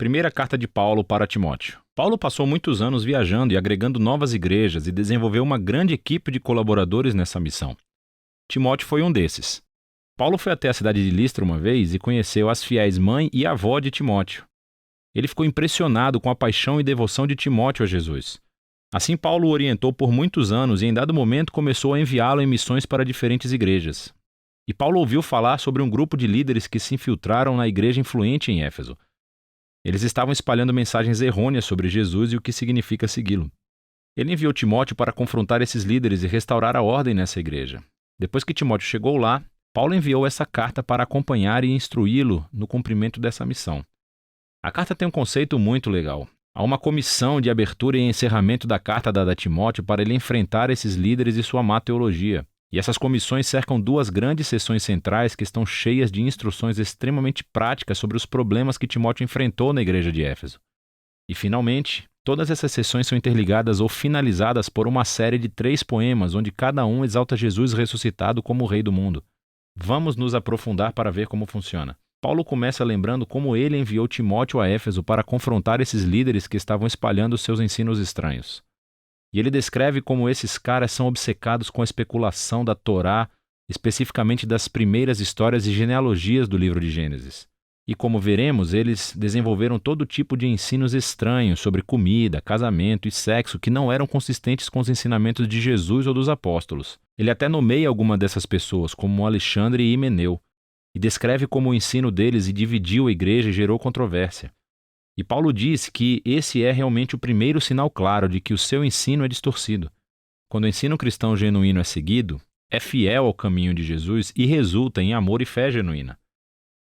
Primeira carta de Paulo para Timóteo. Paulo passou muitos anos viajando e agregando novas igrejas e desenvolveu uma grande equipe de colaboradores nessa missão. Timóteo foi um desses. Paulo foi até a cidade de Listra uma vez e conheceu as fiéis mãe e avó de Timóteo. Ele ficou impressionado com a paixão e devoção de Timóteo a Jesus. Assim, Paulo o orientou por muitos anos e, em dado momento, começou a enviá-lo em missões para diferentes igrejas. E Paulo ouviu falar sobre um grupo de líderes que se infiltraram na igreja influente em Éfeso. Eles estavam espalhando mensagens errôneas sobre Jesus e o que significa segui-lo. Ele enviou Timóteo para confrontar esses líderes e restaurar a ordem nessa igreja. Depois que Timóteo chegou lá, Paulo enviou essa carta para acompanhar e instruí-lo no cumprimento dessa missão. A carta tem um conceito muito legal. Há uma comissão de abertura e encerramento da carta dada a Timóteo para ele enfrentar esses líderes e sua má teologia. E essas comissões cercam duas grandes seções centrais que estão cheias de instruções extremamente práticas sobre os problemas que Timóteo enfrentou na igreja de Éfeso. E, finalmente, todas essas seções são interligadas ou finalizadas por uma série de 3 poemas, onde cada um exalta Jesus ressuscitado como o Rei do mundo. Vamos nos aprofundar para ver como funciona. Paulo começa lembrando como ele enviou Timóteo a Éfeso para confrontar esses líderes que estavam espalhando seus ensinos estranhos. E ele descreve como esses caras são obcecados com a especulação da Torá, especificamente das primeiras histórias e genealogias do livro de Gênesis. E como veremos, eles desenvolveram todo tipo de ensinos estranhos sobre comida, casamento e sexo que não eram consistentes com os ensinamentos de Jesus ou dos apóstolos. Ele até nomeia alguma dessas pessoas, como Alexandre e Himeneu, e descreve como o ensino deles dividiu a igreja e gerou controvérsia. E Paulo diz que esse é realmente o primeiro sinal claro de que o seu ensino é distorcido. Quando o ensino cristão genuíno é seguido, é fiel ao caminho de Jesus e resulta em amor e fé genuína.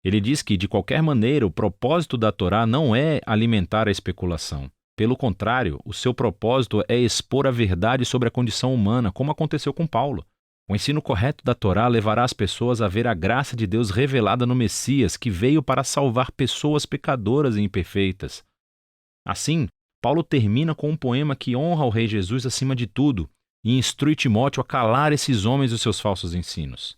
Ele diz que, de qualquer maneira, o propósito da Torá não é alimentar a especulação. Pelo contrário, o seu propósito é expor a verdade sobre a condição humana, como aconteceu com Paulo. O ensino correto da Torá levará as pessoas a ver a graça de Deus revelada no Messias, que veio para salvar pessoas pecadoras e imperfeitas. Assim, Paulo termina com um poema que honra o Rei Jesus acima de tudo e instrui Timóteo a calar esses homens e os seus falsos ensinos.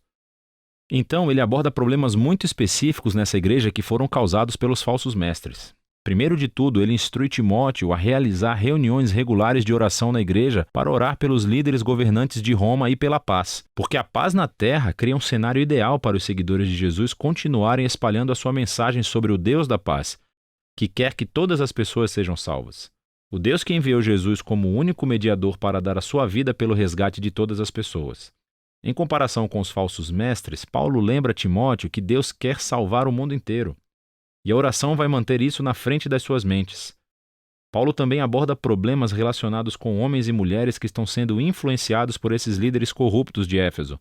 Então, ele aborda problemas muito específicos nessa igreja que foram causados pelos falsos mestres. Primeiro de tudo, ele instrui Timóteo a realizar reuniões regulares de oração na igreja para orar pelos líderes governantes de Roma e pela paz, porque a paz na terra cria um cenário ideal para os seguidores de Jesus continuarem espalhando a sua mensagem sobre o Deus da paz, que quer que todas as pessoas sejam salvas. O Deus que enviou Jesus como o único mediador para dar a sua vida pelo resgate de todas as pessoas. Em comparação com os falsos mestres, Paulo lembra Timóteo que Deus quer salvar o mundo inteiro. E a oração vai manter isso na frente das suas mentes. Paulo também aborda problemas relacionados com homens e mulheres que estão sendo influenciados por esses líderes corruptos de Éfeso.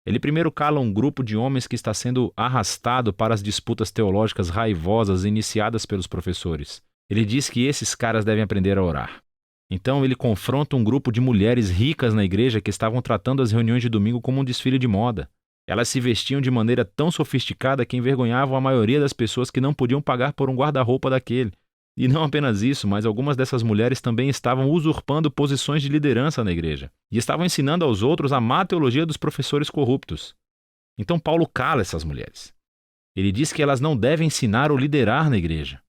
Ele primeiro cala um grupo de homens que está sendo arrastado para as disputas teológicas raivosas iniciadas pelos professores. Ele diz que esses caras devem aprender a orar. Então ele confronta um grupo de mulheres ricas na igreja que estavam tratando as reuniões de domingo como um desfile de moda. Elas se vestiam de maneira tão sofisticada que envergonhavam a maioria das pessoas que não podiam pagar por um guarda-roupa daquele. E não apenas isso, mas algumas dessas mulheres também estavam usurpando posições de liderança na igreja. E estavam ensinando aos outros a má teologia dos professores corruptos. Então Paulo cala essas mulheres. Ele diz que elas não devem ensinar ou liderar na igreja.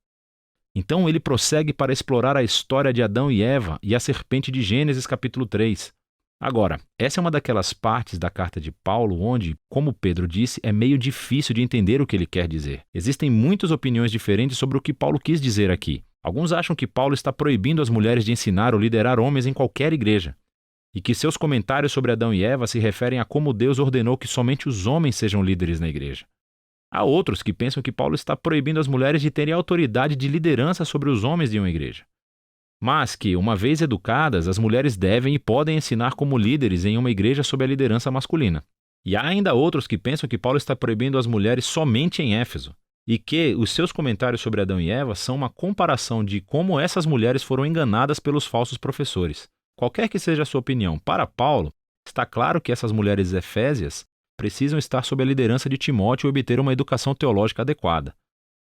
Então ele prossegue para explorar a história de Adão e Eva e a serpente de Gênesis capítulo 3. Agora, essa é uma daquelas partes da carta de Paulo onde, como Pedro disse, é meio difícil de entender o que ele quer dizer. Existem muitas opiniões diferentes sobre o que Paulo quis dizer aqui. Alguns acham que Paulo está proibindo as mulheres de ensinar ou liderar homens em qualquer igreja, e que seus comentários sobre Adão e Eva se referem a como Deus ordenou que somente os homens sejam líderes na igreja. Há outros que pensam que Paulo está proibindo as mulheres de terem autoridade de liderança sobre os homens de uma igreja. Mas que, uma vez educadas, as mulheres devem e podem ensinar como líderes em uma igreja sob a liderança masculina. E há ainda outros que pensam que Paulo está proibindo as mulheres somente em Éfeso, e que os seus comentários sobre Adão e Eva são uma comparação de como essas mulheres foram enganadas pelos falsos professores. Qualquer que seja a sua opinião, para Paulo, está claro que essas mulheres efésias precisam estar sob a liderança de Timóteo e obter uma educação teológica adequada.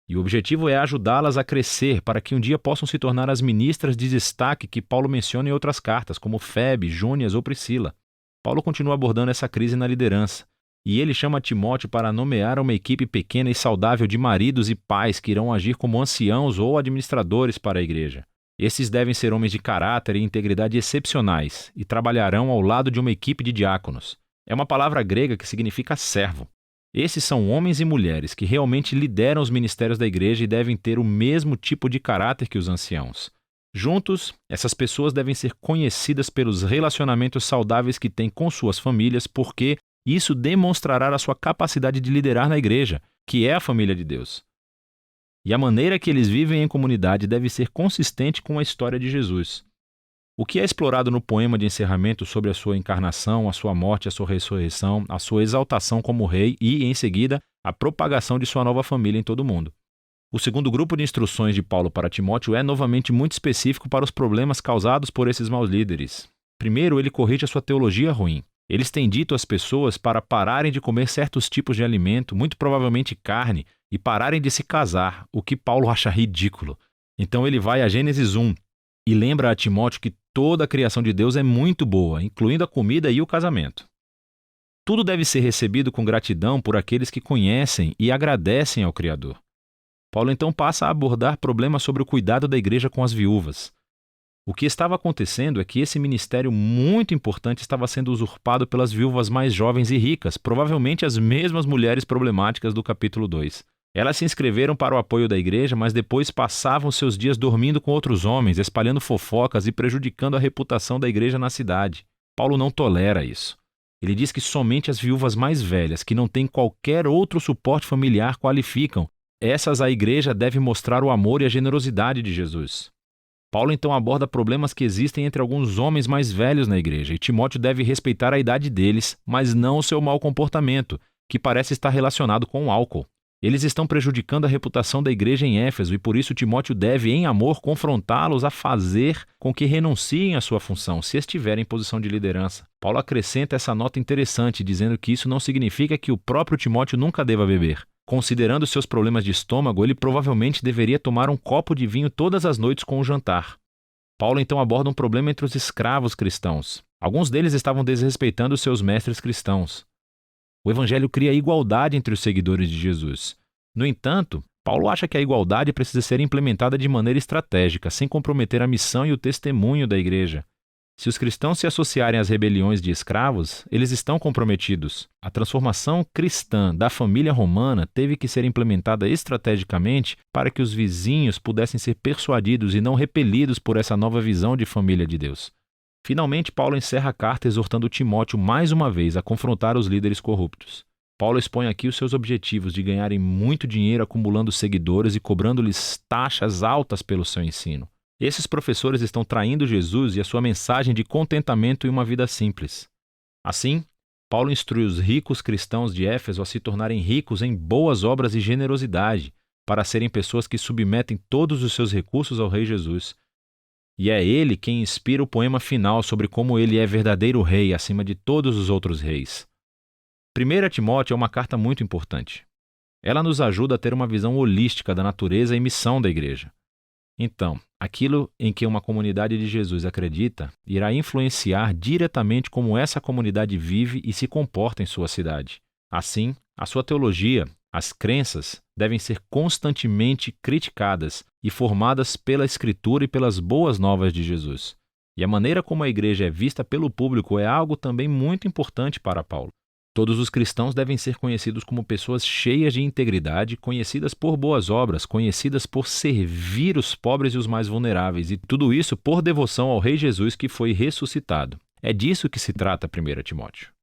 E o objetivo é ajudá-las a crescer para que um dia possam se tornar as ministras de destaque que Paulo menciona em outras cartas, como Febe, Júnias ou Priscila. Paulo continua abordando essa crise na liderança. e ele chama Timóteo para nomear uma equipe pequena e saudável de maridos e pais que irão agir como anciãos ou administradores para a igreja. Esses devem ser homens de caráter e integridade excepcionais e trabalharão ao lado de uma equipe de diáconos. É uma palavra grega que significa servo. Esses são homens e mulheres que realmente lideram os ministérios da igreja e devem ter o mesmo tipo de caráter que os anciãos. Juntos, essas pessoas devem ser conhecidas pelos relacionamentos saudáveis que têm com suas famílias, porque isso demonstrará a sua capacidade de liderar na igreja, que é a família de Deus. E a maneira que eles vivem em comunidade deve ser consistente com a história de Jesus. O que é explorado no poema de encerramento sobre a sua encarnação, a sua morte, a sua ressurreição, a sua exaltação como rei e, em seguida, a propagação de sua nova família em todo o mundo. O segundo grupo de instruções de Paulo para Timóteo é novamente muito específico para os problemas causados por esses maus líderes. Primeiro, ele corrige a sua teologia ruim. Eles têm dito às pessoas para pararem de comer certos tipos de alimento, muito provavelmente carne, e pararem de se casar, o que Paulo acha ridículo. Então ele vai a Gênesis 1 e lembra a Timóteo que toda a criação de Deus é muito boa, incluindo a comida e o casamento. Tudo deve ser recebido com gratidão por aqueles que conhecem e agradecem ao Criador. Paulo então passa a abordar problemas sobre o cuidado da igreja com as viúvas. O que estava acontecendo é que esse ministério muito importante estava sendo usurpado pelas viúvas mais jovens e ricas, provavelmente as mesmas mulheres problemáticas do capítulo 2. Elas se inscreveram para o apoio da igreja, mas depois passavam seus dias dormindo com outros homens, espalhando fofocas e prejudicando a reputação da igreja na cidade. Paulo não tolera isso. Ele diz que somente as viúvas mais velhas, que não têm qualquer outro suporte familiar, qualificam. Essas a igreja deve mostrar o amor e a generosidade de Jesus. Paulo então aborda problemas que existem entre alguns homens mais velhos na igreja, e Timóteo deve respeitar a idade deles, mas não o seu mau comportamento, que parece estar relacionado com o álcool. Eles estão prejudicando a reputação da igreja em Éfeso e por isso Timóteo deve, em amor, confrontá-los a fazer com que renunciem à sua função, se estiverem em posição de liderança. Paulo acrescenta essa nota interessante, dizendo que isso não significa que o próprio Timóteo nunca deva beber. Considerando seus problemas de estômago, ele provavelmente deveria tomar um copo de vinho todas as noites com o jantar. Paulo então aborda um problema entre os escravos cristãos. Alguns deles estavam desrespeitando seus mestres cristãos. O evangelho cria igualdade entre os seguidores de Jesus. No entanto, Paulo acha que a igualdade precisa ser implementada de maneira estratégica, sem comprometer a missão e o testemunho da igreja. Se os cristãos se associarem às rebeliões de escravos, eles estão comprometidos. A transformação cristã da família romana teve que ser implementada estrategicamente para que os vizinhos pudessem ser persuadidos e não repelidos por essa nova visão de família de Deus. Finalmente, Paulo encerra a carta exortando Timóteo mais uma vez a confrontar os líderes corruptos. Paulo expõe aqui os seus objetivos de ganharem muito dinheiro acumulando seguidores e cobrando-lhes taxas altas pelo seu ensino. Esses professores estão traindo Jesus e a sua mensagem de contentamento e uma vida simples. Assim, Paulo instrui os ricos cristãos de Éfeso a se tornarem ricos em boas obras e generosidade, para serem pessoas que submetem todos os seus recursos ao Rei Jesus. E é ele quem inspira o poema final sobre como ele é verdadeiro rei acima de todos os outros reis. 1 Timóteo é uma carta muito importante. Ela nos ajuda a ter uma visão holística da natureza e missão da igreja. Então, aquilo em que uma comunidade de Jesus acredita irá influenciar diretamente como essa comunidade vive e se comporta em sua cidade. Assim, a sua teologia, as crenças, devem ser constantemente criticadas e formadas pela Escritura e pelas boas novas de Jesus. E a maneira como a igreja é vista pelo público é algo também muito importante para Paulo. Todos os cristãos devem ser conhecidos como pessoas cheias de integridade, conhecidas por boas obras, conhecidas por servir os pobres e os mais vulneráveis, e tudo isso por devoção ao Rei Jesus que foi ressuscitado. É disso que se trata 1 Timóteo.